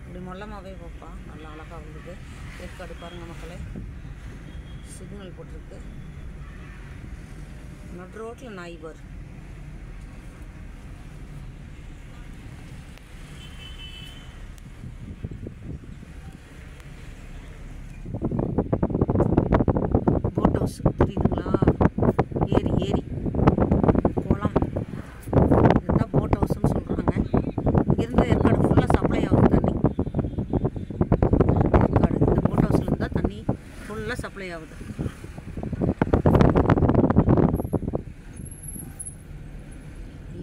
இப்படி மொல்லமாகவே போப்பா, நல்லா அழகாக வந்துது. ஏற்காடு பாருங்கள் மக்களே, சிக்னல் போட்டிருக்கு. நடு ரோட்டில் நாய் வரும். போட் ஹவுஸ் தெரியுதுங்களா? ஏரி ஏரி குளம், இதுதான் போட் ஹவுஸ்ன்னு சொல்கிறாங்க. இங்கிருந்து ஏற்காடு ஃபுல்லாக சப்ளை ஆகுது தண்ணி. ஏற்காடு இந்த போட் ஹவுஸ்லேருந்து தான் தண்ணி ஃபுல்லாக சப்ளை ஆகுது.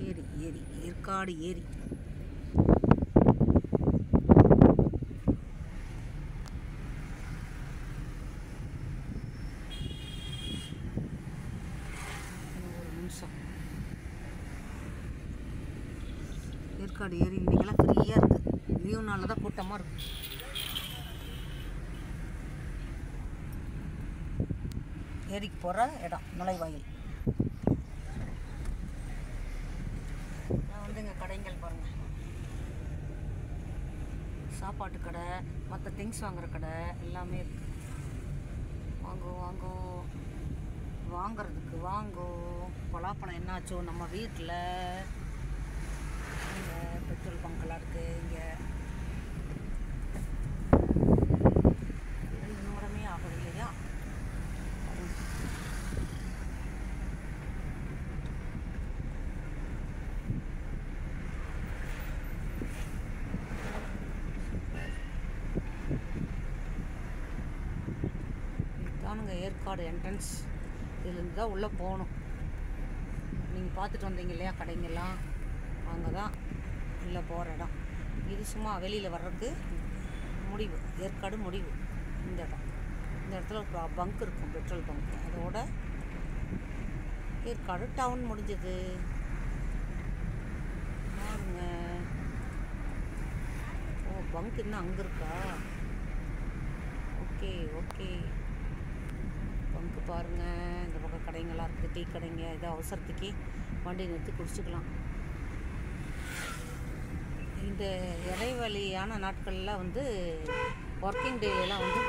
ஏரி ஏரி ஏற்காடு ஏரி. ஏற்காடு ஏரி இன்றைக்கெல்லாம் ஃப்ரீயாக இருக்குது. லீவ் நாளில் தான் கூட்டமாக இருக்கும். ஏரிக்கு போகிற இடம் நுழைவாயில். நான் வந்து இங்கே கடைங்கள் பாருங்கள், சாப்பாட்டு கடை, மற்ற திங்ஸ் வாங்குகிற கடை எல்லாமே இருக்குது. வாங்கோ வாங்கோ, வாங்கிறதுக்கு வாங்கோ. பலாப்பழம் என்னாச்சோ நம்ம வீட்டில். இங்கே பெட்ரோல் பங்கெல்லாம் இருக்குது. இங்கே 2 நிமிடமே ஆகுது இல்லையா? இதுதானுங்க ஏற்காடு என்ட்ரன்ஸ். இதுலேருந்து தான் உள்ளே போகணும். நீங்கள் பார்த்துட்டு வந்தீங்க இல்லையா கடைங்கெல்லாம், அங்கே தான் உள்ளே போகிற இடம். இது சும்மா வெளியில் வர்றதுக்கு முடிவு, ஏற்காடு முடிவு. இந்த இடம், இந்த இடத்துல ஒரு பங்க் இருக்கும், பெட்ரோல் பங்க். அதோட ஏற்காடு டவுன் முடிஞ்சது பாருங்க. ஓ, பங்க் இன்னும் அங்கே இருக்கா? ஓகே ஓகே, பங்கு பாருங்கள். இந்த பக்கம் கடைங்கள்லாம் இருக்குது, டீ கடைங்க. ஏதோ அவசரத்துக்கு வண்டி நிறுத்தி குடிச்சிக்கலாம். இந்த இடைவெளியான நாட்களில் வந்து ஒர்க்கிங் டேலாம் வந்து